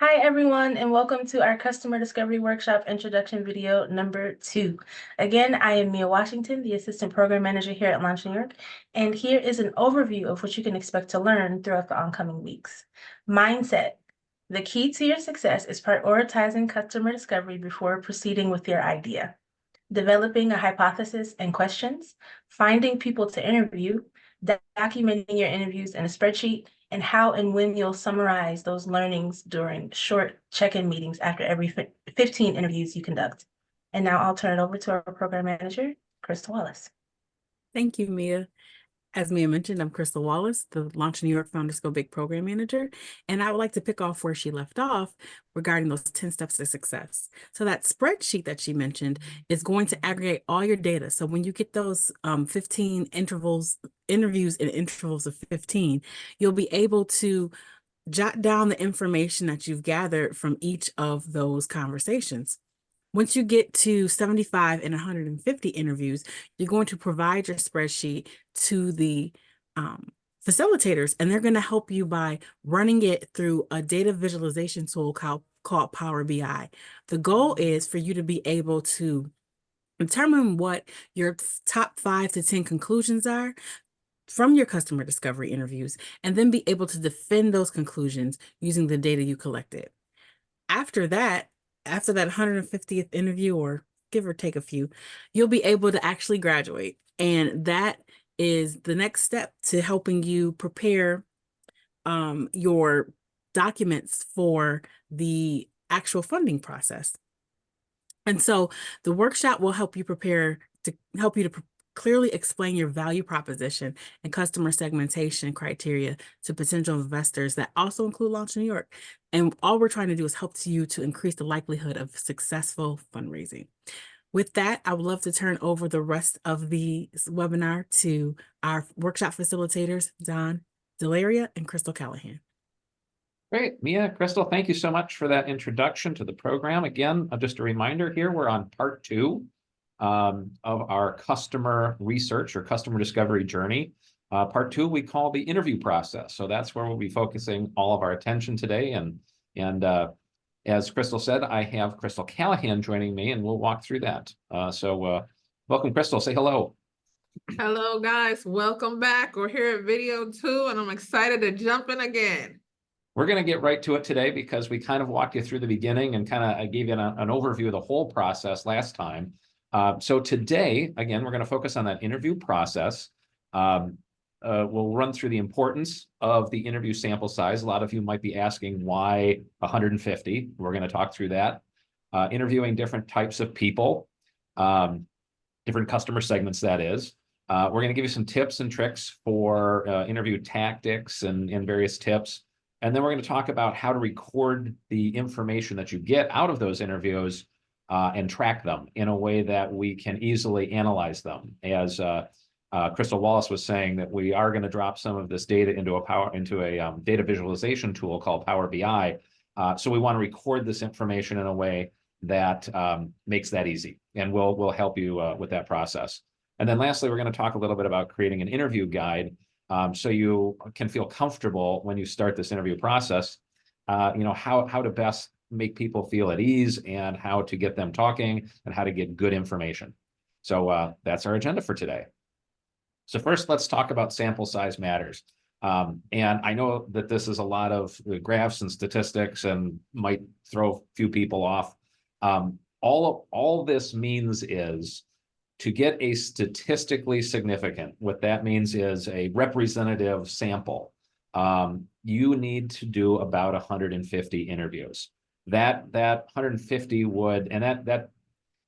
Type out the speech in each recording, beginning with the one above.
Hi, everyone, and welcome to our Customer Discovery Workshop introduction video number 2. Again, I am Mia Washington, the Assistant Program Manager here at Launch New York, and here is an overview of what you can expect to learn throughout the oncoming weeks. Mindset. The key to your success is prioritizing customer discovery before proceeding with your idea. Developing a hypothesis and questions, finding people to interview, documenting your interviews in a spreadsheet, and how and when you'll summarize those learnings during short check-in meetings after every 15 interviews you conduct. And now I'll turn it over to our program manager, Crystal Wallace. Thank you, Mia. As Mia mentioned, I'm Crystal Wallace, the Launch New York Founders Go Big Program Manager, and I would like to pick off where she left off regarding those 10 steps to success. So that spreadsheet that she mentioned is going to aggregate all your data. So when you get those 15 interviews in intervals of 15, you'll be able to jot down the information that you've gathered from each of those conversations. Once you get to 75 and 150 interviews, you're going to provide your spreadsheet to the facilitators, and they're going to help you by running it through a data visualization tool called Power BI. The goal is for you to be able to determine what your top 5 to 10 conclusions are from your customer discovery interviews, and then be able to defend those conclusions using the data you collected. After that 150th interview, or give or take a few, you'll be able to actually graduate. And that is the next step to helping you prepare your documents for the actual funding process. And so the workshop will help you to clearly explain your value proposition and customer segmentation criteria to potential investors that also include Launch New York. And all we're trying to do is help you to increase the likelihood of successful fundraising. With that, I would love to turn over the rest of the webinar to our workshop facilitators, Don Delaria and Crystal Callahan. Great, Mia, Crystal, thank you so much for that introduction to the program. Again, just a reminder here, we're on part 2 of our customer research or customer discovery journey. Part 2 we call the interview process. So that's where we'll be focusing all of our attention today. And as Crystal said, I have Crystal Callahan joining me, and we'll walk through that. Welcome, Crystal. Say hello. Hello, guys. Welcome back. We're here at video 2, and I'm excited to jump in again. We're going to get right to it today because we kind of walked you through the beginning and I gave you an overview of the whole process last time. So today, again, we're going to focus on that interview process. We'll run through the importance of the interview sample size. A lot of you might be asking why 150. We're going to talk through that. Interviewing different types of people, different customer segments, that is. We're going to give you some tips and tricks for interview tactics and various tips. And then we're going to talk about how to record the information that you get out of those interviews and track them in a way that we can easily analyze them. As Crystal Wallace was saying, that we are going to drop some of this data into a data visualization tool called Power BI. So we want to record this information in a way that makes that easy, and we'll help you with that process. And then lastly, we're going to talk a little bit about creating an interview guide so you can feel comfortable when you start this interview process, how to best make people feel at ease and how to get them talking and how to get good information. So that's our agenda for today. So first, let's talk about sample size matters. And I know that this is a lot of graphs and statistics and might throw a few people off. All this means is to get a statistically significant, what that means is a representative sample. You need to do about 150 interviews. That 150 would, and that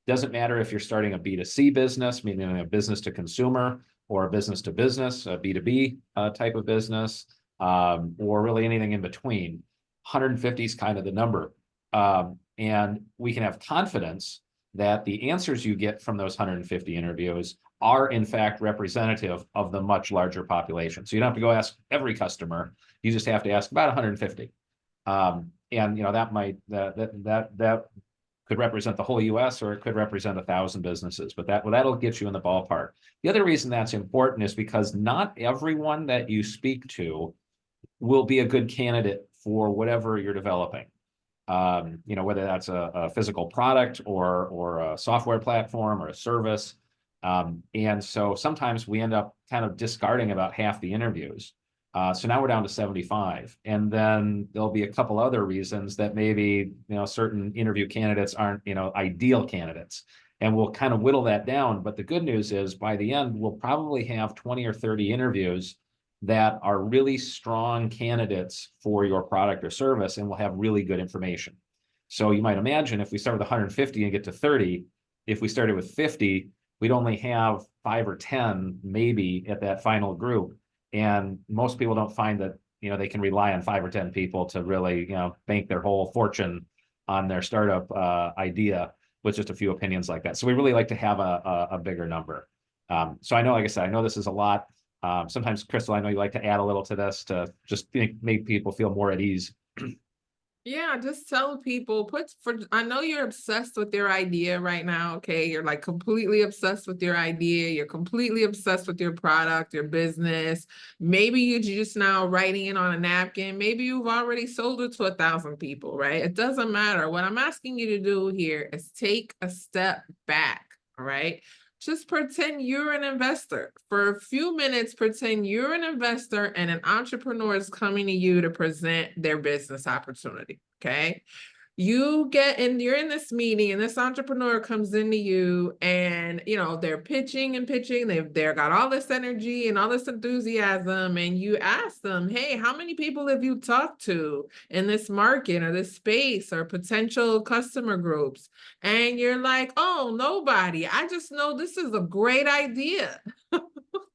doesn't matter if you're starting a B2C business, meaning a business to consumer, or a business to business, a B2B type of business, or really anything in between. 150 is kind of the number. And we can have confidence that the answers you get from those 150 interviews are in fact representative of the much larger population. So you don't have to go ask every customer. You just have to ask about 150. And that could represent the whole US, or it could represent 1,000 businesses, but that'll get you in the ballpark. The other reason that's important is because not everyone that you speak to will be a good candidate for whatever you're developing. whether that's a physical product or a software platform or a service. And so sometimes we end up kind of discarding about half the interviews. So now we're down to 75. And then there'll be a couple other reasons that maybe, certain interview candidates aren't, ideal candidates. And we'll kind of whittle that down. But the good news is by the end, we'll probably have 20 or 30 interviews that are really strong candidates for your product or service, and will have really good information. So you might imagine if we start with 150 and get to 30, if we started with 50, we'd only have 5 or 10 maybe at that final group. And most people don't find that, they can rely on 5 or 10 people to really, bank their whole fortune on their startup idea with just a few opinions like that. So we really like to have a bigger number. So I know, like I said, I know this is a lot. Sometimes, Crystal, I know you like to add a little to this to just make people feel more at ease. Yeah, just tell people, I know you're obsessed with your idea right now, okay? You're like completely obsessed with your idea. You're completely obsessed with your product, your business. Maybe you're just now writing it on a napkin. Maybe you've already sold it to 1,000 people, right? It doesn't matter. What I'm asking you to do here is take a step back, all right? Just pretend you're an investor. For a few minutes, pretend you're an investor and an entrepreneur is coming to you to present their business opportunity, okay? You're in this meeting and this entrepreneur comes into you and, they're pitching and pitching. They've got all this energy and all this enthusiasm. And you ask them, hey, how many people have you talked to in this market or this space or potential customer groups? And you're like, oh, nobody. I just know this is a great idea.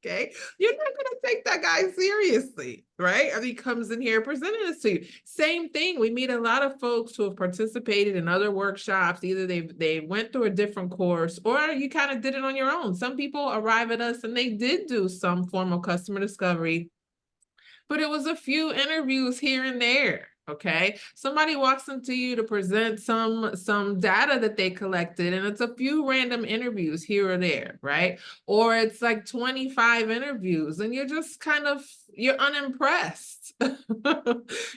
Okay, you're not going to take that guy seriously, right? He comes in here presenting this to you. Same thing. We meet a lot of folks who have participated in other workshops. Either they went through a different course, or you kind of did it on your own. Some people arrive at us and they did do some form of customer discovery, but it was a few interviews here and there. Okay, somebody walks into you to present some data that they collected, and it's a few random interviews here or there, right? Or it's like 25 interviews, and you're just you're unimpressed.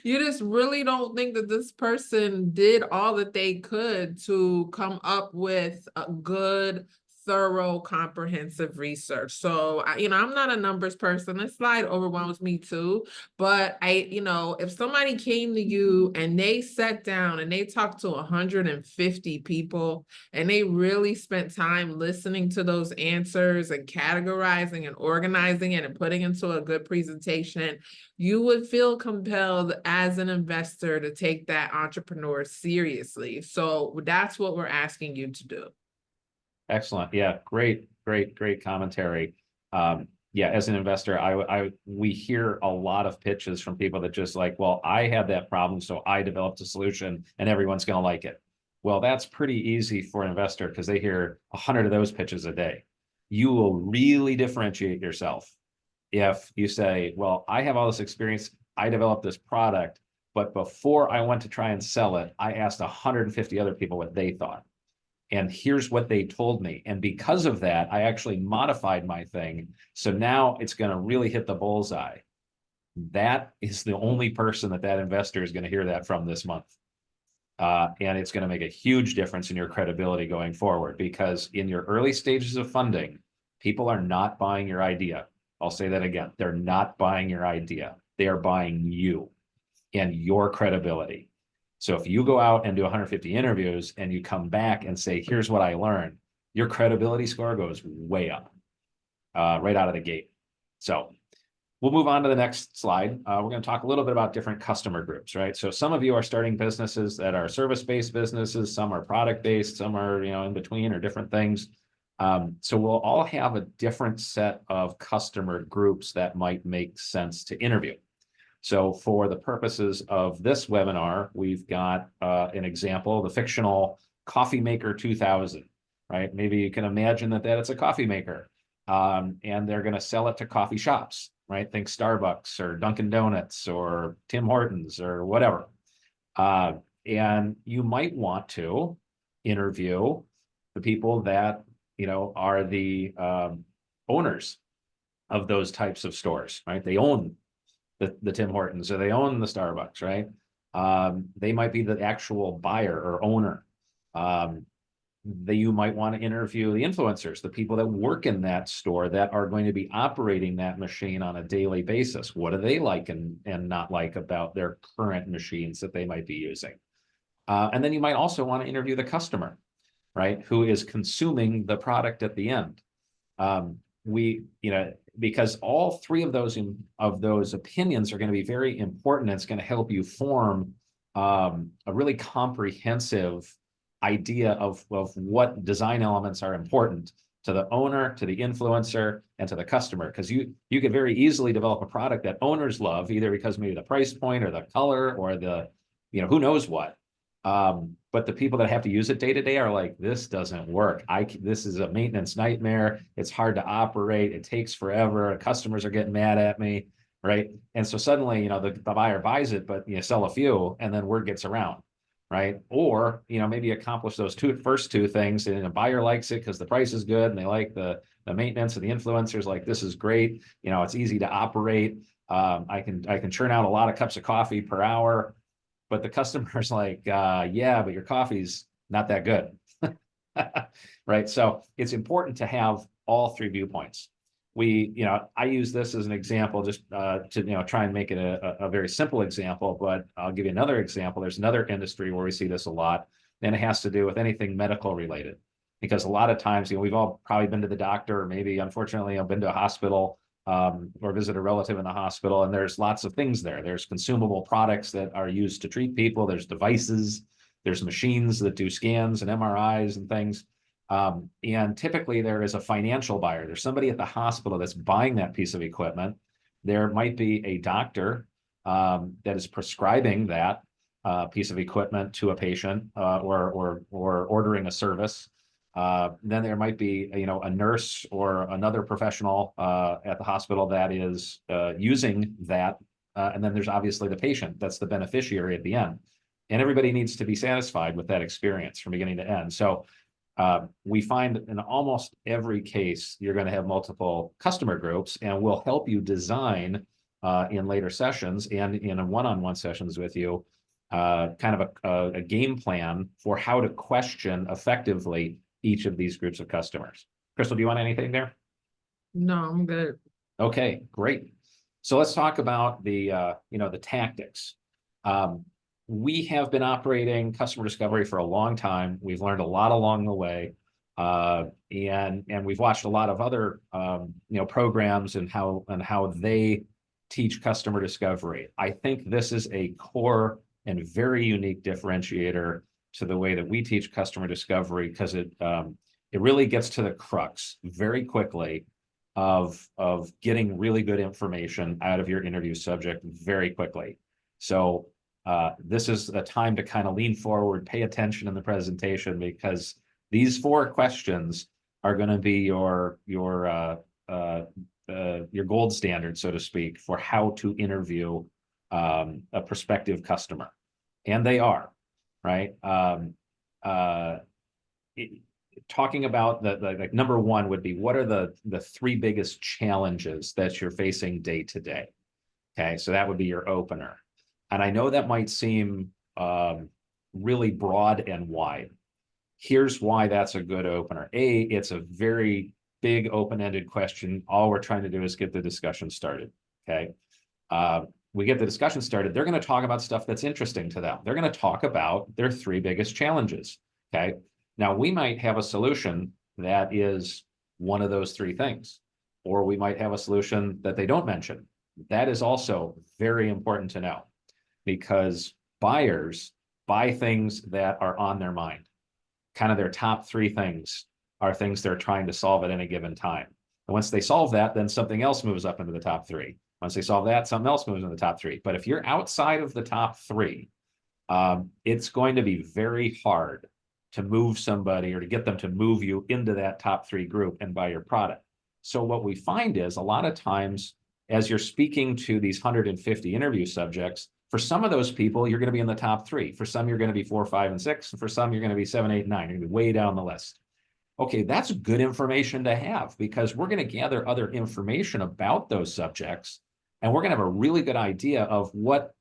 You just really don't think that this person did all that they could to come up with a good, thorough, comprehensive research. So, I'm not a numbers person. This slide overwhelms me too. But if somebody came to you and they sat down and they talked to 150 people and they really spent time listening to those answers and categorizing and organizing it and putting into a good presentation, you would feel compelled as an investor to take that entrepreneur seriously. So that's what we're asking you to do. Excellent. Yeah, great commentary. Yeah, as an investor, we hear a lot of pitches from people that just like, well, I had that problem, so I developed a solution and everyone's going to like it. Well, that's pretty easy for an investor because they hear 100 of those pitches a day. You will really differentiate yourself if you say, well, I have all this experience, I developed this product, but before I went to try and sell it, I asked 150 other people what they thought. And here's what they told me. And because of that, I actually modified my thing. So now it's going to really hit the bullseye. That is the only person that investor is going to hear that from this month. And it's going to make a huge difference in your credibility going forward, because in your early stages of funding, people are not buying your idea. I'll say that again. They're not buying your idea. They are buying you and your credibility. So if you go out and do 150 interviews and you come back and say, here's what I learned, your credibility score goes way up right out of the gate. So we'll move on to the next slide. We're going to talk a little bit about different customer groups, right? So some of you are starting businesses that are service-based businesses, some are product-based, some are, in between or different things. So we'll all have a different set of customer groups that might make sense to interview. So for the purposes of this webinar, we've got an example, the fictional Coffee Maker 2000, right? Maybe you can imagine that it's a coffee maker, and they're going to sell it to coffee shops, right? Think Starbucks or Dunkin' Donuts or Tim Hortons or whatever. And you might want to interview the people that, are the owners of those types of stores, right? They own the Tim Hortons, or they own the Starbucks, right? They might be the actual buyer or owner. You might want to interview the influencers, the people that work in that store that are going to be operating that machine on a daily basis. What do they like and not like about their current machines that they might be using? And then you might also want to interview the customer, right, who is consuming the product at the end. Because all three of those opinions are going to be very important. It's going to help you form a really comprehensive idea of what design elements are important to the owner, to the influencer, and to the customer. Because you could very easily develop a product that owners love, either because maybe the price point or the color or the, who knows what. But the people that have to use it day to day are like, this doesn't work. This is a maintenance nightmare. It's hard to operate. It takes forever. Customers are getting mad at me, right? And so suddenly, the buyer buys it, but sell a few, and then word gets around, right? Or maybe accomplish those first two things, and a buyer likes it because the price is good, and they like the maintenance, and the influencers like, this is great. It's easy to operate. I can churn out a lot of cups of coffee per hour. But the customer's like, yeah, but your coffee's not that good, right? So it's important to have all three viewpoints. I use this as an example just to try and make it a very simple example, but I'll give you another example. There's another industry where we see this a lot, and it has to do with anything medical related. Because a lot of times, we've all probably been to the doctor, or maybe unfortunately I've been to a hospital, or visit a relative in the hospital, and there's lots of things there. There's consumable products that are used to treat people. There's devices, there's machines that do scans and MRIs and things. And typically there is a financial buyer. There's somebody at the hospital that's buying that piece of equipment. There might be a doctor that is prescribing that piece of equipment to a patient, or ordering a service. Then there might be, a nurse or another professional at the hospital that is using that. And then there's obviously the patient that's the beneficiary at the end. And everybody needs to be satisfied with that experience from beginning to end. So we find in almost every case, you're going to have multiple customer groups, and we'll help you design in later sessions and in one-on-one sessions with you, kind of a game plan for how to question effectively each of these groups of customers. Crystal, do you want anything there? No, I'm good. Okay, great. So let's talk about the tactics. We have been operating customer discovery for a long time. We've learned a lot along the way, and we've watched a lot of other programs and how they teach customer discovery. I think this is a core and very unique differentiator to the way that we teach customer discovery, because it really gets to the crux very quickly of getting really good information out of your interview subject very quickly. So this is a time to kind of lean forward, pay attention in the presentation, because these 4 questions are going to be your gold standard, so to speak, for how to interview a prospective customer. And they are. Right. Talking about the number 1 would be, what are the 3 biggest challenges that you're facing day to day? Okay, so that would be your opener. And I know that might seem really broad and wide. Here's why that's a good opener. It's a very big open-ended question. All we're trying to do is get the discussion started. Okay. We get the discussion started, they're going to talk about stuff that's interesting to them. They're going to talk about their 3 biggest challenges. Okay. Now we might have a solution that is one of those 3 things, or we might have a solution that they don't mention. That is also very important to know, because buyers buy things that are on their mind. Kind of their top 3 things are things they're trying to solve at any given time. And once they solve that, then something else moves up into the top 3. Once they solve that, something else moves in the top 3. But if you're outside of the top 3, it's going to be very hard to move somebody or to get them to move you into that top 3 group and buy your product. So what we find is, a lot of times, as you're speaking to these 150 interview subjects, for some of those people, you're going to be in the top 3. For some, you're going to be 4, 5, and 6. And for some, you're going to be 7, 8, 9. You're going to be way down the list. Okay, that's good information to have, because we're going to gather other information about those subjects, and we're going to have a really good idea of what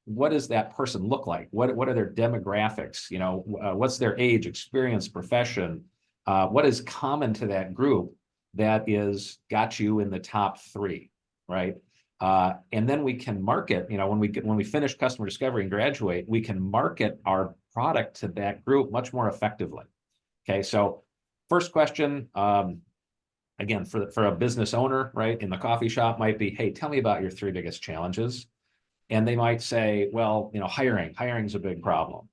what does that person look like? What are their demographics? You know, what's their age, experience, profession? What is common to that group that is got you in the top 3, right? And then we can market, you know, when we finish customer discovery and graduate, we can market our product to that group much more effectively. Okay, so first question, again, for a business owner, right, in the coffee shop might be, hey, tell me about your 3 biggest challenges. And they might say, well, you know, hiring's a big problem.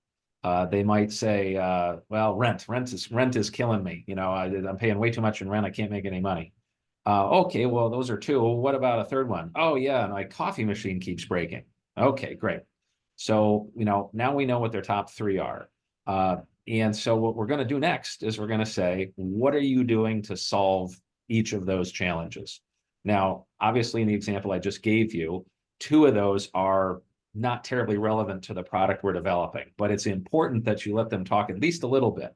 They might say, well, rent is killing me. You know, I'm paying way too much in rent. I can't make any money. Okay, well, those are 2. Well, what about a third one? Oh yeah, my coffee machine keeps breaking. Okay, great. So, you know, now we know what their top 3 are. And so what we're going to do next is we're going to say, what are you doing to solve each of those challenges? Now, obviously, in the example I just gave you, 2 of those are not terribly relevant to the product we're developing, but it's important that you let them talk at least a little bit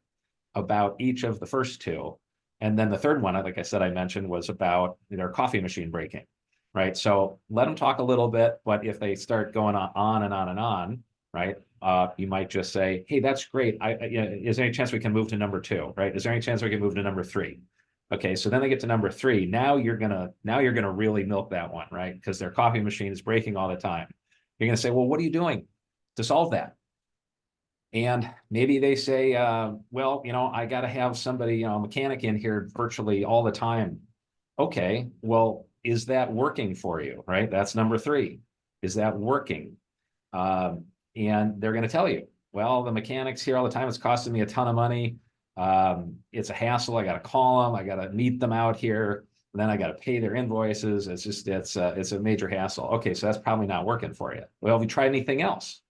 about each of the first 2. And then the third one, like I said, I mentioned, was about their coffee machine breaking, right? So let them talk a little bit, but if they start going on and on and on, right? You might just say, hey, that's great. You know, is there any chance we can move to number 2, right? Is there any chance we can move to number 3? Okay, so then they get to number 3. Now you're gonna really milk that one, right? Because their coffee machine is breaking all the time. You're gonna say, well, what are you doing to solve that? And maybe they say, well, you know, I got to have somebody, you know, a mechanic in here virtually all the time. Okay, well, is that working for you, right? That's number 3. Is that working? And they're going to tell you, well, the mechanic's here all the time. It's costing me a ton of money. It's a hassle. I got to call them. I got to meet them out here. And then I got to pay their invoices. It's just, it's a major hassle. Okay, so that's probably not working for you. Well, have you tried anything else?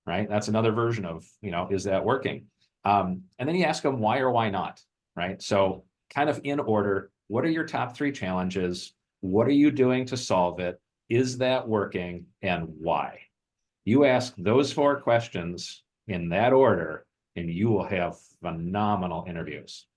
Right? That's another version of, you know, is that working? And then you ask them why or why not, right? So kind of in order, what are your top 3 challenges? What are you doing to solve it? Is that working and why? You ask those 4 questions in that order and you will have phenomenal interviews.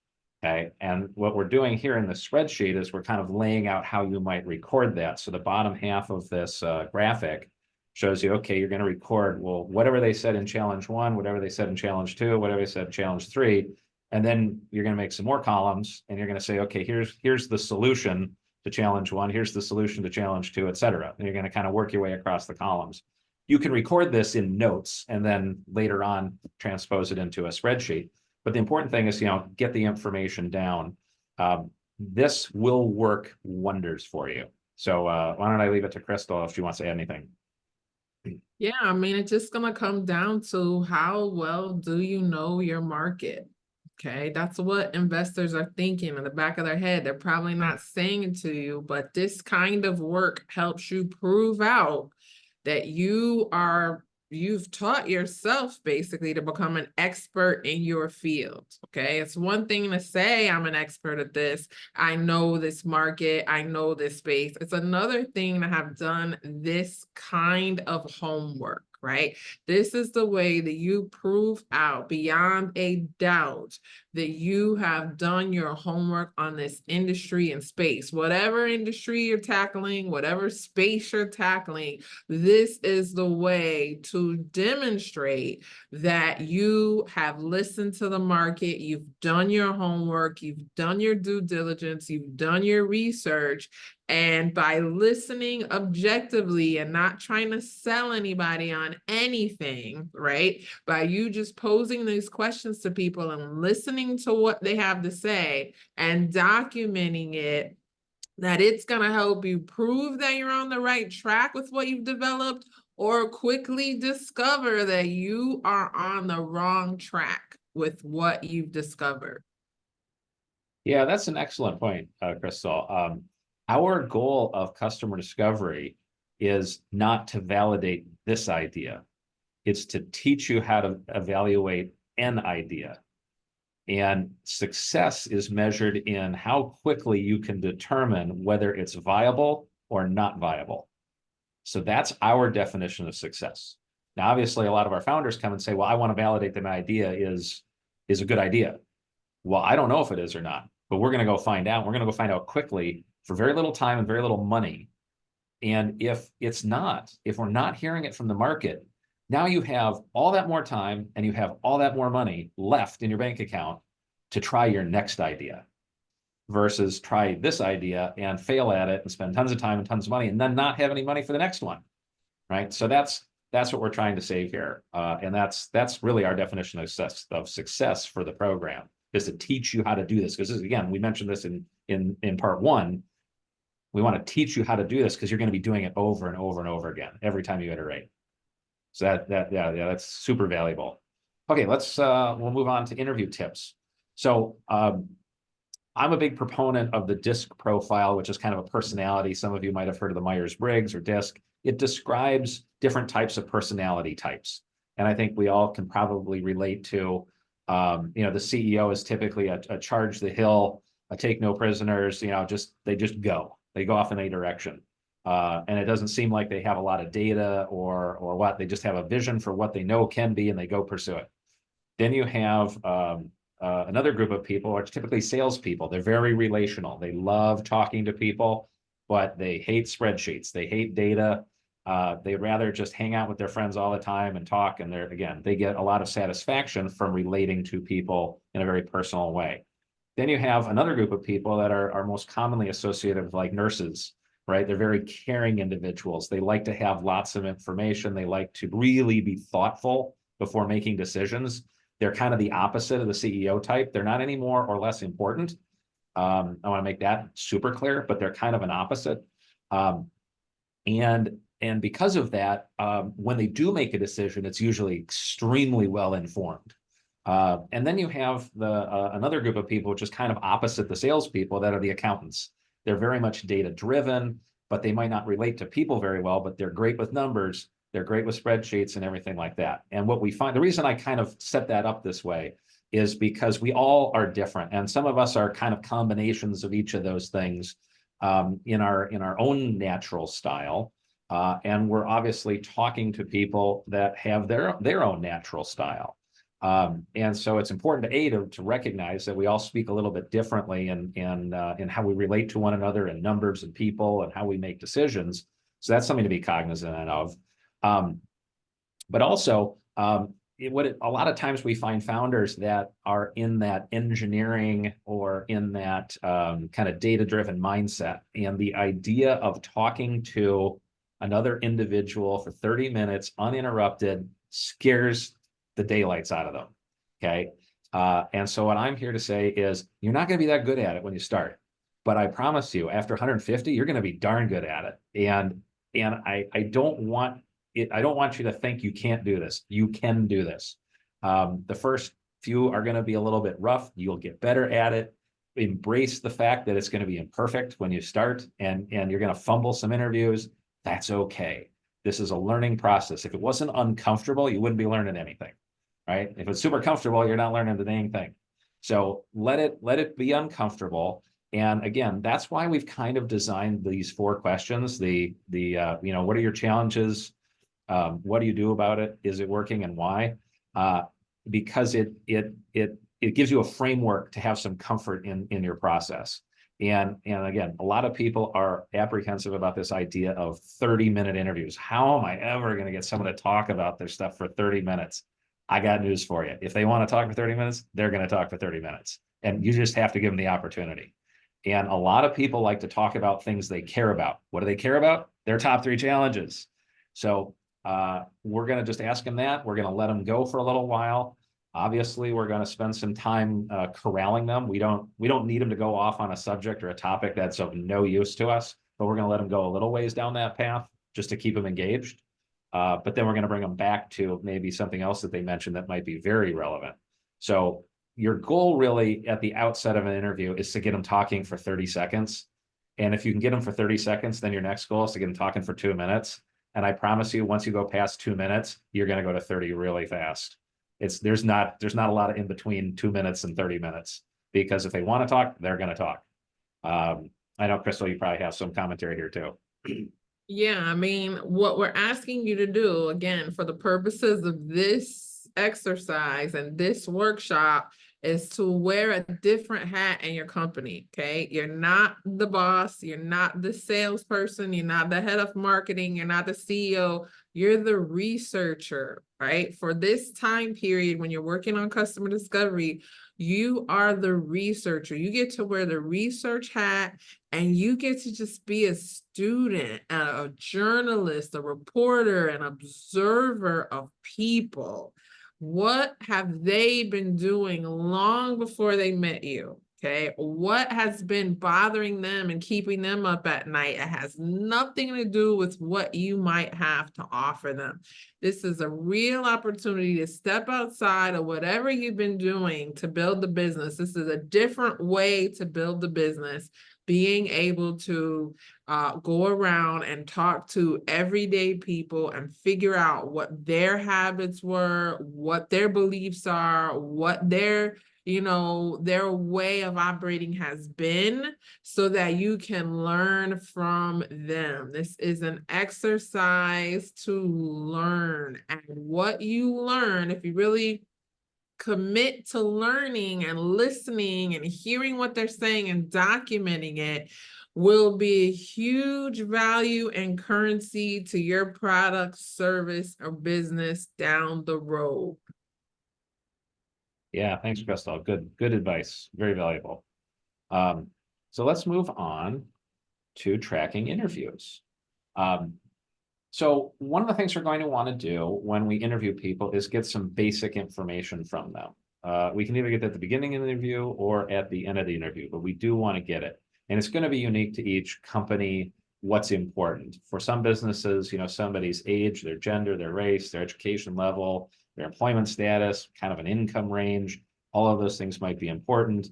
Okay. And what we're doing here in the spreadsheet is we're kind of laying out how you might record that. So the bottom half of this graphic shows you, okay, you're going to record, well, whatever they said in challenge 1, whatever they said in challenge 2, whatever they said in challenge 3, and then you're going to make some more columns and you're going to say, okay, here's the solution to challenge 1, here's the solution to challenge 2, et cetera. And you're going to kind of work your way across the columns. You can record this in notes and then later on transpose it into a spreadsheet. But the important thing is, you know, get the information down. This will work wonders for you. So why don't I leave it to Crystal if she wants to add anything. Yeah, I mean, it's just gonna come down to how well do you know your market? Okay, that's what investors are thinking in the back of their head. They're probably not saying it to you, but this kind of work helps you prove out that you've taught yourself basically to become an expert in your field. Okay, it's one thing to say I'm an expert at this, I know this market, I know this space. It's another thing to have done this kind of homework, right? This is the way that you prove out beyond a doubt that you have done your homework on this industry and space. Whatever industry you're tackling, whatever space you're tackling, this is the way to demonstrate that you have listened to the market, you've done your homework, you've done your due diligence, you've done your research. And by listening objectively and not trying to sell anybody on anything, right? By you just posing these questions to people and listening to what they have to say and documenting it, that it's going to help you prove that you're on the right track with what you've developed or quickly discover that you are on the wrong track with what you've discovered. Yeah, that's an excellent point, Crystal. Our goal of customer discovery is not to validate this idea. It's to teach you how to evaluate an idea. And success is measured in how quickly you can determine whether it's viable or not viable. So that's our definition of success. Now, obviously, a lot of our founders come and say, well, I want to validate that my idea is a good idea. Well, I don't know if it is or not, but we're going to go find out. We're going to go find out quickly for very little time and very little money. And if it's not, if we're not hearing it from the market, Now you have all that more time and you have all that more money left in your bank account to try your next idea versus try this idea and fail at it and spend tons of time and tons of money and then not have any money for the next one, right? So that's what we're trying to save here. And that's really our definition of success for the program, is to teach you how to do this. Because again, we mentioned this in part one. We want to teach you how to do this because you're going to be doing it over and over and over again every time you iterate. So that's super valuable. Okay, we'll move on to interview tips. So I'm a big proponent of the DISC profile, which is kind of a personality. Some of you might have heard of the Myers-Briggs or DISC. It describes different types of personality types. And I think we all can probably relate to, the CEO is typically a charge the hill, a take no prisoners, they just go. They go off in a direction. And it doesn't seem like they have a lot of data or what. They just have a vision for what they know can be, and they go pursue it. Then you have another group of people, are typically salespeople. They're very relational. They love talking to people, but they hate spreadsheets. They hate data. They'd rather just hang out with their friends all the time and talk. And they get a lot of satisfaction from relating to people in a very personal way. Then you have another group of people that are most commonly associated with, like, nurses, right? They're very caring individuals. They like to have lots of information. They like to really be thoughtful before making decisions. They're kind of the opposite of the CEO type. They're not any more or less important. I want to make that super clear, but they're kind of an opposite. And because of that, when they do make a decision, it's usually extremely well informed. And then you have another group of people, which is kind of opposite the salespeople, that are the accountants. They're very much data driven, but they might not relate to people very well, but they're great with numbers. They're great with spreadsheets and everything like that. And what we find, the reason I kind of set that up this way is because we all are different. And some of us are kind of combinations of each of those things in our own natural style. And we're obviously talking to people that have their own natural style. And so it's important to recognize that we all speak a little bit differently in how we relate to one another, and numbers and people, and how we make decisions. So that's something to be cognizant of. But also, a lot of times we find founders that are in that engineering or in that kind of data-driven mindset, and the idea of talking to another individual for 30 minutes uninterrupted scares the daylights out of them. Okay. And so what I'm here to say is, you're not going to be that good at it when you start, but I promise you, after 150, you're going to be darn good at it. And I don't want you to think you can't do this. You can do this. The first few are going to be a little bit rough. You'll get better at it. Embrace the fact that it's going to be imperfect when you start, and you're going to fumble some interviews. That's okay. This is a learning process. If it wasn't uncomfortable, you wouldn't be learning anything, right? If it's super comfortable, you're not learning the dang thing. So let it be uncomfortable. And again, that's why we've kind of designed these 4 questions. What are your challenges? What do you do about it? Is it working, and why? Because it gives you a framework to have some comfort in your process. And again, a lot of people are apprehensive about this idea of 30-minute interviews. How am I ever going to get someone to talk about their stuff for 30 minutes? I got news for you. If they want to talk for 30 minutes, they're going to talk for 30 minutes. And you just have to give them the opportunity. And a lot of people like to talk about things they care about. What do they care about? Their top 3 challenges. So we're going to just ask them that. We're going to let them go for a little while. Obviously, we're going to spend some time corralling them. We don't need them to go off on a subject or a topic that's of no use to us, but we're going to let them go a little ways down that path just to keep them engaged. But then we're going to bring them back to maybe something else that they mentioned that might be very relevant. So your goal really at the outset of an interview is to get them talking for 30 seconds. And if you can get them for 30 seconds, then your next goal is to get them talking for 2 minutes. And I promise you, once you go past 2 minutes, you're going to go to 30 really fast. There's not a lot of in between 2 minutes and 30 minutes, because if they want to talk, they're going to talk. I know, Crystal, you probably have some commentary here too. Yeah, I mean, what we're asking you to do, again, for the purposes of this exercise and this workshop, is to wear a different hat in your company, okay? You're not the boss, you're not the salesperson, you're not the head of marketing, you're not the CEO. You're the researcher, right? For this time period, when you're working on customer discovery, you are the researcher. You get to wear the research hat and you get to just be a student, a journalist, a reporter, an observer of people. What have they been doing long before they met you? Okay, what has been bothering them and keeping them up at night? It has nothing to do with what you might have to offer them. This is a real opportunity to step outside of whatever you've been doing to build the business. This is a different way to build the business. Being able to go around and talk to everyday people and figure out what their habits were, what their beliefs are, what their their way of operating has been, so that you can learn from them. This is an exercise to learn. And what you learn, if you really commit to learning and listening and hearing what they're saying and documenting it, will be a huge value and currency to your product, service, or business down the road. Yeah, thanks, Crystal. Good advice. Very valuable. So let's move on to tracking interviews. So one of the things we're going to want to do when we interview people is get some basic information from them. We can either get that at the beginning of the interview or at the end of the interview, but we do want to get it. And it's going to be unique to each company, what's important. For some businesses, somebody's age, their gender, their race, their education level, their employment status, kind of an income range, all of those things might be important.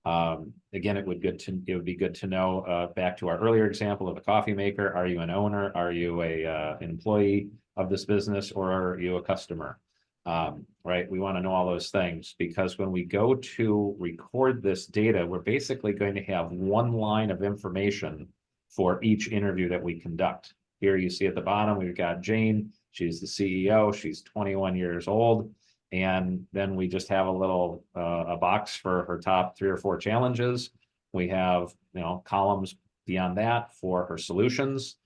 Again, it would be good to know, back to our earlier example of a coffee maker. Are you an owner? Are you an employee of this business, or are you a customer? Right? We want to know all those things, because when we go to record this data, we're basically going to have one line of information for each interview that we conduct. Here you see at the bottom, we've got Jane. She's the CEO. She's 21 years old. And then we just have a little a box for her top 3 or 4 challenges. We have columns beyond that for her solutions.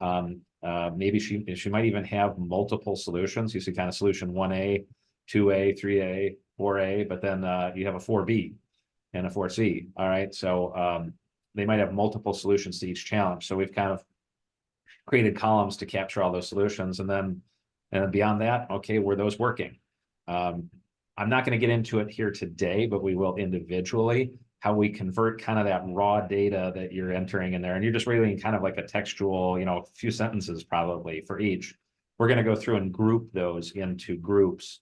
Maybe she might even have multiple solutions. You see kind of solution 1A, 2A, 3A, 4A, but then you have a 4B and a 4C. All right, so they might have multiple solutions to each challenge. So we've kind of created columns to capture all those solutions, and then beyond that, okay, were those working? I'm not going to get into it here today, but we will individually, how we convert kind of that raw data that you're entering in there. And you're just reading kind of like a textual, a few sentences probably for each. We're going to go through and group those into groups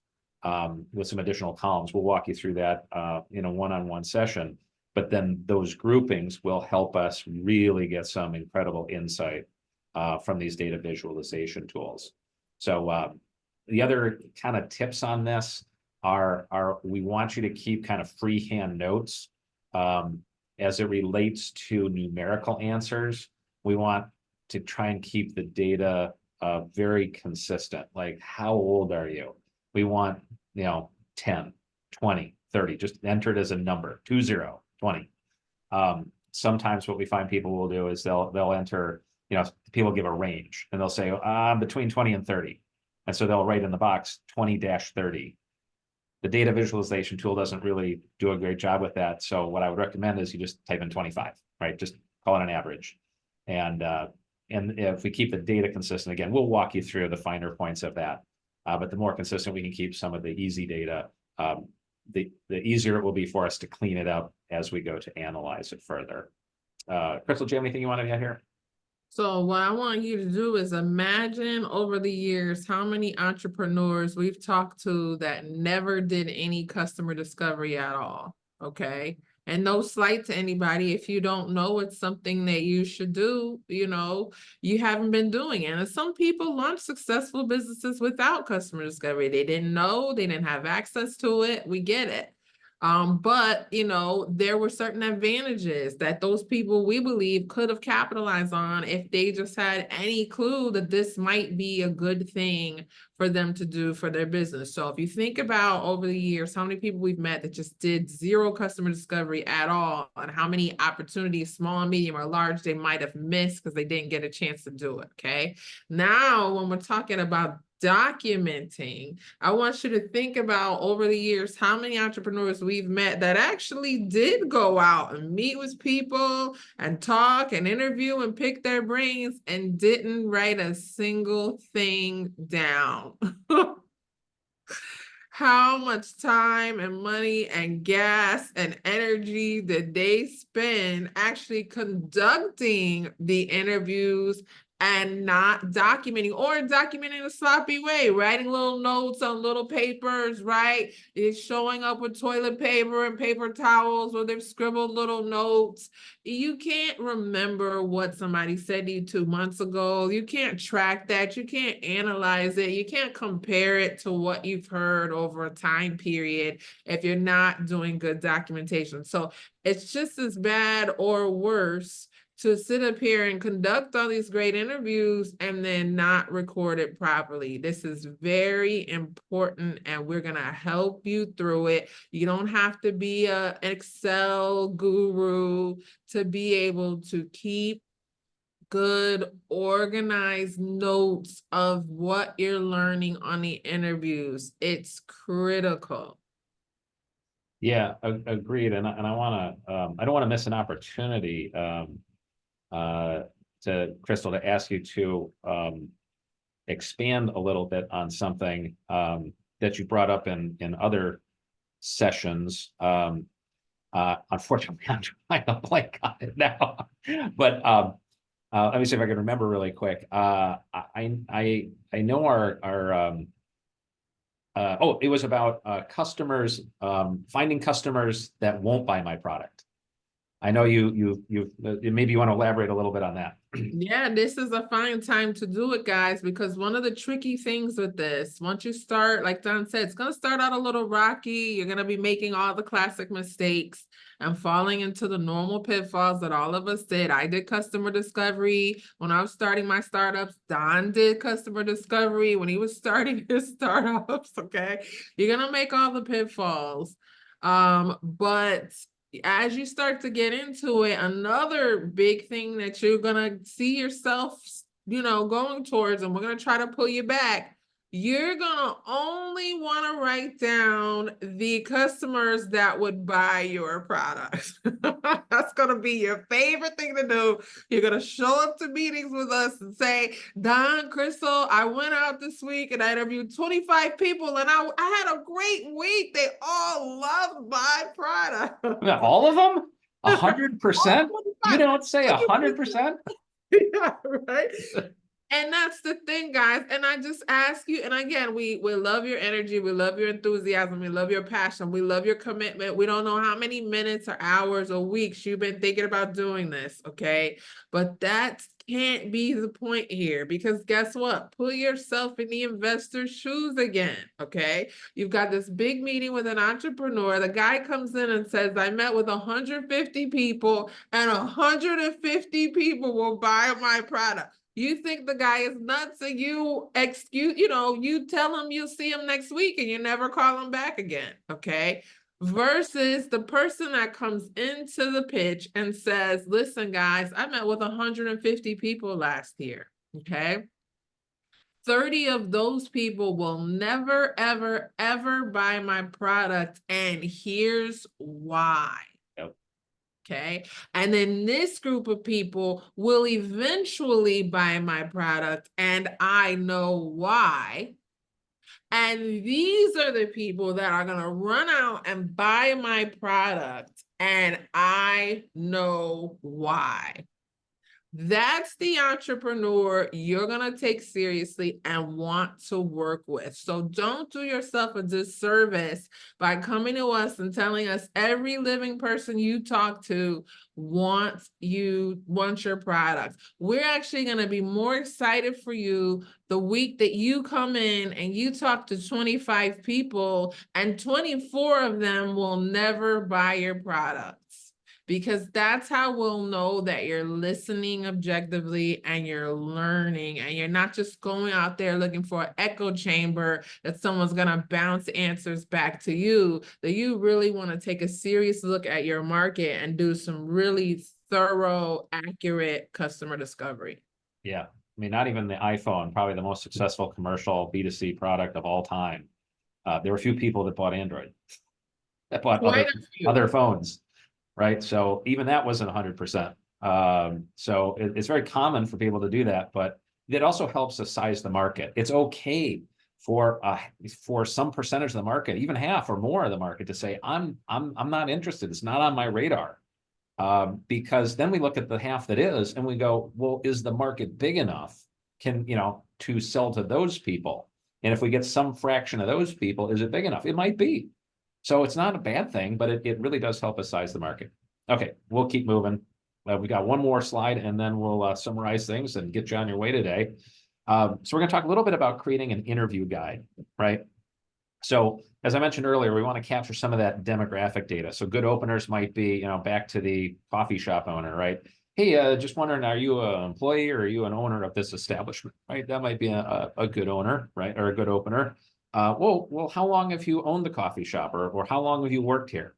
with some additional columns. We'll walk you through that in a one-on-one session, but then those groupings will help us really get some incredible insight from these data visualization tools. So the other kind of tips on this are we want you to keep kind of freehand notes as it relates to numerical answers. We want to try and keep the data very consistent. Like, how old are you? We want 10, 20, 30, just enter it as a number, 20, 20. Sometimes what we find people will do is they'll enter, people give a range and they'll say between 20 and 30. And so they'll write in the box 20-30. The data visualization tool doesn't really do a great job with that. So what I would recommend is you just type in 25, right? Just call it an average. And if we keep the data consistent, again, we'll walk you through the finer points of that. But the more consistent we can keep some of the easy data, the easier it will be for us to clean it up as we go to analyze it further. Crystal, do you have anything you want to add here? So what I want you to do is imagine over the years how many entrepreneurs we've talked to that never did any customer discovery at all, okay? And no slight to anybody. If you don't know it's something that you should do, you haven't been doing it. And some people launch successful businesses without customer discovery. They didn't know, they didn't have access to it. We get it. But you know, there were certain advantages that those people, we believe, could have capitalized on if they just had any clue that this might be a good thing for them to do for their business. So if you think about over the years, how many people we've met that just did zero customer discovery at all, and how many opportunities, small and medium or large, they might have missed because they didn't get a chance to do it. Okay. Now, when we're talking about documenting, I want you to think about over the years how many entrepreneurs we've met that actually did go out and meet with people and talk and interview and pick their brains and didn't write a single thing down. How much time and money and gas and energy did they spend actually conducting the interviews and not documenting, or documenting in a sloppy way, writing little notes on little papers, right? It's showing up with toilet paper and paper towels, or they've scribbled little notes. You can't remember what somebody said to you 2 months ago. You can't track that. You can't analyze it. You can't compare it to what you've heard over a time period if you're not doing good documentation. So it's just as bad or worse to sit up here and conduct all these great interviews and then not record it properly. This is very important, and we're gonna help you through it. You don't have to be an Excel guru to be able to keep good, organized notes of what you're learning on the interviews. It's critical. Yeah, agreed. And I want to, I don't want to miss an opportunity to Crystal, to ask you to expand a little bit on something that you brought up in other sessions. Unfortunately, I'm trying to blank on it now, but let me see if I can remember really quick. I know our oh, it was about customers, finding customers that won't buy my product. I know you maybe you want to elaborate a little bit on that. Yeah, this is a fine time to do it, guys, because one of the tricky things with this, once you start, like Don said, it's going to start out a little rocky. You're going to be making all the classic mistakes and falling into the normal pitfalls that all of us did. I did customer discovery when I was starting my startups. Don did customer discovery when he was starting his startups. Okay, you're going to make all the pitfalls. But as you start to get into it, another big thing that you're gonna see yourself, you know, going towards, and we're gonna try to pull you back, you're gonna only want to write down the customers that would buy your product. That's gonna be your favorite thing to do. You're gonna show up to meetings with us and say, Don, Crystal, I went out this week and I interviewed 25 people and I had a great week. They all loved my product. All of them? 100%? You don't say 100%? Yeah, right. And that's the thing, guys. And I just ask you, and again, we love your energy, we love your enthusiasm, we love your passion, we love your commitment. We don't know how many minutes or hours or weeks you've been thinking about doing this, okay? But that can't be the point here, because guess what? Put yourself in the investor's shoes again, okay? You've got this big meeting with an entrepreneur. The guy comes in and says, I met with 150 people and 150 people will buy my product. You think the guy is nuts, and you you tell him you'll see him next week and you never call him back again, okay? Versus the person that comes into the pitch and says, listen, guys, I met with 150 people last year, okay? 30 of those people will never, ever, ever buy my product, and here's why. Okay. And then this group of people will eventually buy my product, and I know why. And these are the people that are going to run out and buy my product, and I know why. That's the entrepreneur you're going to take seriously and want to work with. So don't do yourself a disservice by coming to us and telling us every living person you talk to wants your product. We're actually going to be more excited for you the week that you come in and you talk to 25 people and 24 of them will never buy your products. Because that's how we'll know that you're listening objectively and you're learning and you're not just going out there looking for an echo chamber that someone's going to bounce answers back to you, that you really want to take a serious look at your market and do some really thorough, accurate customer discovery. Yeah. I mean, not even the iPhone, probably the most successful commercial B2C product of all time. There were a few people that bought Android, that bought other phones. Right. So even that wasn't 100%. So it's very common for people to do that, but it also helps us size the market. It's okay for some percentage of the market, even half or more of the market, to say, I'm not interested. It's not on my radar. Because then we look at the half that is, and we go, well, is the market big enough to sell to those people? And if we get some fraction of those people, is it big enough? It might be. So it's not a bad thing, but it really does help us size the market. Okay, we'll keep moving. We got one more slide, and then we'll summarize things and get you on your way today. So we're going to talk a little bit about creating an interview guide, right? So as I mentioned earlier, we want to capture some of that demographic data. So good openers might be, back to the coffee shop owner, right? Hey, just wondering, are you an employee or are you an owner of this establishment, right? That might be a good owner, right? Or a good opener. Well, how long have you owned the coffee shop, or how long have you worked here,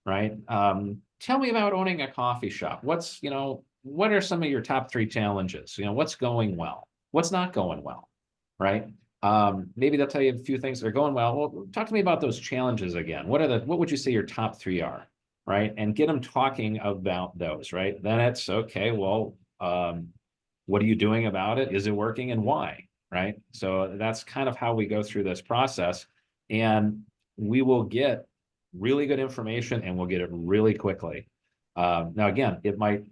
right? Tell me about owning a coffee shop. What are some of your top 3 challenges? What's going well? What's not going well, right? Maybe they'll tell you a few things that are going well. Well, talk to me about those challenges again. What would you say your top 3 are, right? And get them talking about those, right? Then it's okay. Well, what are you doing about it? Is it working, and why? Right. So that's kind of how we go through this process, and we will get really good information, and we'll get it really quickly. Now, again, it might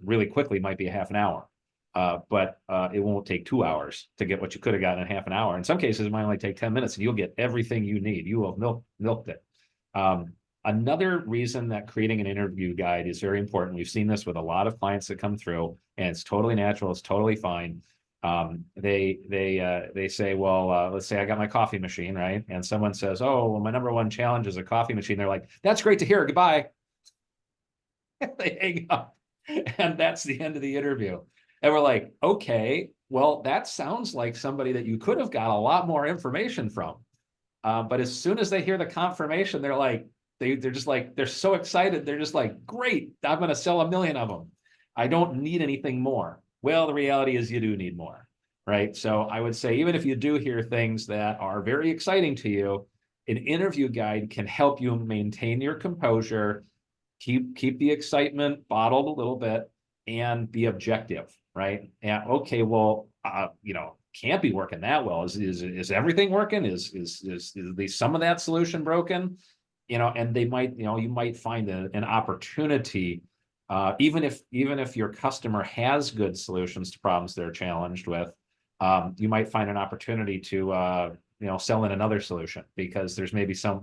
be a half an hour, but it won't take 2 hours to get what you could have gotten in half an hour. In some cases, it might only take 10 minutes, and you'll get everything you need. You will have milked it. Another reason that creating an interview guide is very important. We've seen this with a lot of clients that come through, and it's totally natural. It's totally fine. They say, well, let's say I got my coffee machine, right? And someone says, oh, well, my number 1 challenge is a coffee machine. They're like, that's great to hear. Goodbye. They hang up, and that's the end of the interview. And we're like, okay, well, that sounds like somebody that you could have got a lot more information from. But as soon as they hear the confirmation, they're like, they're just like, they're so excited. They're just like, great, I'm going to sell 1 million of them. I don't need anything more. Well, the reality is you do need more, right? So I would say, even if you do hear things that are very exciting to you, an interview guide can help you maintain your composure, keep the excitement bottled a little bit, and be objective, right? And okay, well, can't be working that well. Is everything working? Is at least some of that solution broken? And they might, you might find an opportunity. Even if your customer has good solutions to problems they're challenged with, you might find an opportunity to sell in another solution, because there's maybe some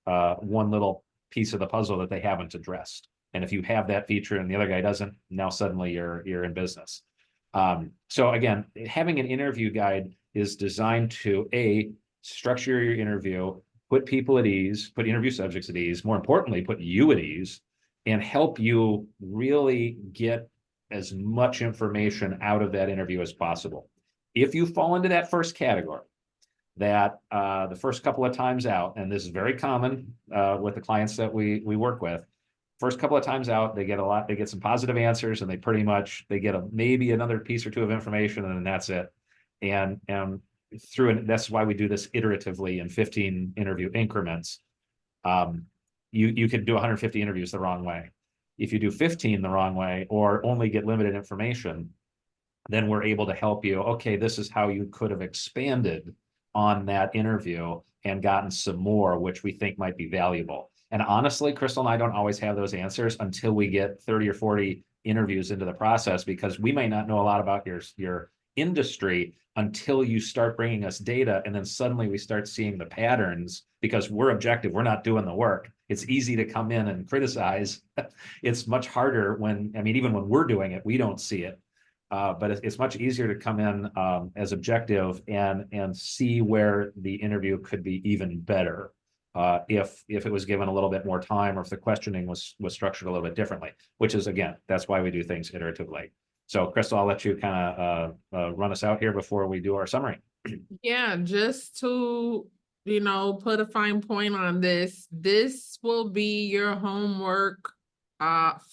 one little piece of the puzzle that they haven't addressed. And if you have that feature and the other guy doesn't, now suddenly you're in business. So again, having an interview guide is designed to structure your interview, put people at ease, put interview subjects at ease, more importantly, put you at ease, and help you really get as much information out of that interview as possible. If you fall into that first category, that the first couple of times out, and this is very common with the clients that we work with, first couple of times out, they get some positive answers, and they get maybe another piece or 2 of information, and then that's it. And that's why we do this iteratively in 15 interview increments. You could do 150 interviews the wrong way. If you do 15 the wrong way, or only get limited information, then we're able to help you. Okay, this is how you could have expanded on that interview and gotten some more, which we think might be valuable. And honestly, Crystal and I don't always have those answers until we get 30 or 40 interviews into the process, because we may not know a lot about your industry until you start bringing us data, and then suddenly we start seeing the patterns because we're objective, we're not doing the work. It's easy to come in and criticize. It's much harder when, I mean, even when we're doing it, we don't see it. But it's much easier to come in as objective and see where the interview could be even better if it was given a little bit more time, or if the questioning was structured a little bit differently, which is, again, that's why we do things iteratively. So Crystal, I'll let you kind of run us out here before we do our summary. Yeah, just to, put a fine point on this, this will be your homework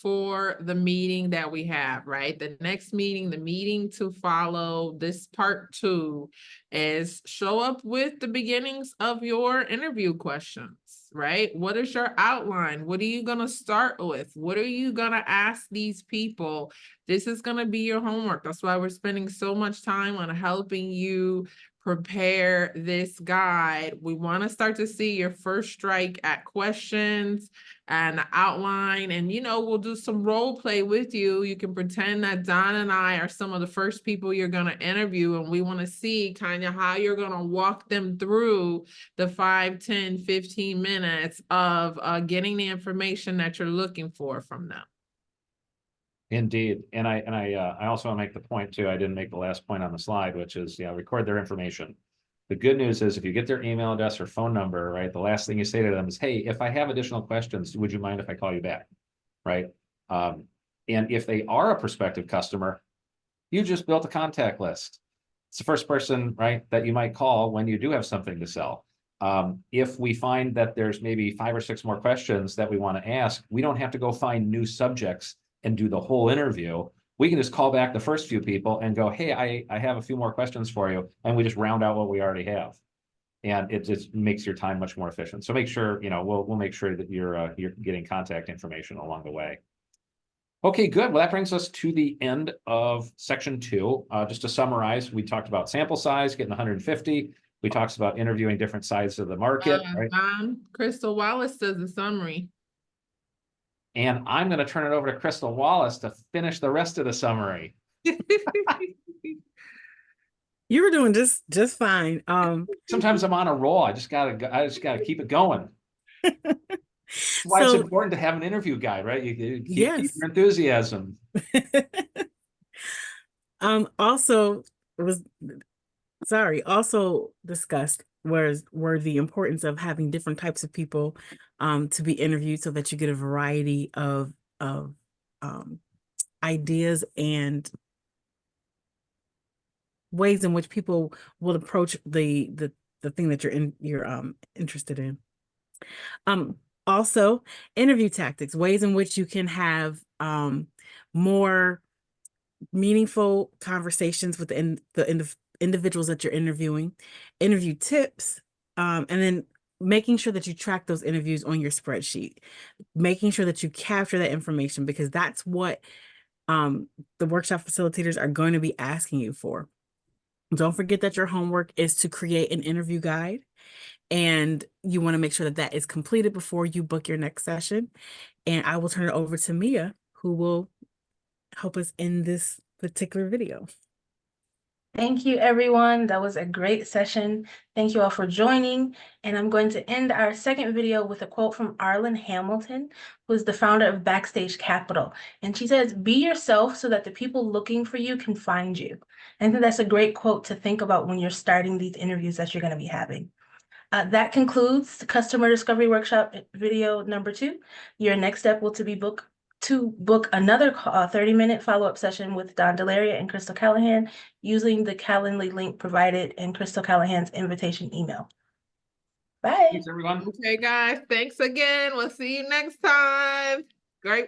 for the meeting that we have, right? The next meeting, the meeting to follow, this part 2 is show up with the beginnings of your interview questions, right? What is your outline? What are you going to start with? What are you going to ask these people? This is going to be your homework. That's why we're spending so much time on helping you prepare this guide. We want to start to see your first strike at questions and outline, and we'll do some role play with you. You can pretend that Don and I are some of the first people you're going to interview, and we want to see kind of how you're going to walk them through the 5, 10, 15 minutes of getting the information that you're looking for from them. Indeed. And I also want to make the point too, I didn't make the last point on the slide, which is, record their information. The good news is if you get their email address or phone number, right, the last thing you say to them is, hey, if I have additional questions, would you mind if I call you back? Right. And if they are a prospective customer, you just built a contact list. It's the first person, right, that you might call when you do have something to sell. If we find that there's maybe 5 or 6 more questions that we want to ask, we don't have to go find new subjects and do the whole interview. We can just call back the first few people and go, hey, I have a few more questions for you. And we just round out what we already have. And it just makes your time much more efficient. So make sure, we'll make sure that you're getting contact information along the way. Okay, good. Well, that brings us to the end of section 2. Just to summarize, we talked about sample size, getting 150. We talked about interviewing different sides of the market. Right? Crystal Wallace does the summary. And I'm going to turn it over to Crystal Wallace to finish the rest of the summary. You were doing just fine. Sometimes I'm on a roll. I just gotta keep it going. That's why it's important to have an interview guide, right? You keep your enthusiasm. Also discussed were the importance of having different types of people to be interviewed, so that you get a variety of ideas and ways in which people will approach the thing that you're interested in. Also, interview tactics, ways in which you can have more meaningful conversations with the individuals that you're interviewing, interview tips, and then making sure that you track those interviews on your spreadsheet, making sure that you capture that information, because that's what the workshop facilitators are going to be asking you for. Don't forget that your homework is to create an interview guide, and you want to make sure that that is completed before you book your next session. And I will turn it over to Mia, who will help us in this particular video. Thank you, everyone. That was a great session. Thank you all for joining. And I'm going to end our second video with a quote from Arlen Hamilton, who is the founder of Backstage Capital. And she says, "Be yourself so that the people looking for you can find you." I think that's a great quote to think about when you're starting these interviews that you're going to be having. That concludes the Customer Discovery Workshop video number 2. Your next step will be to book another 30-minute follow-up session with Don Delaria and Crystal Callahan using the Calendly link provided in Crystal Callahan's invitation email. Bye. Thanks, everyone. Okay, guys. Thanks again. We'll see you next time.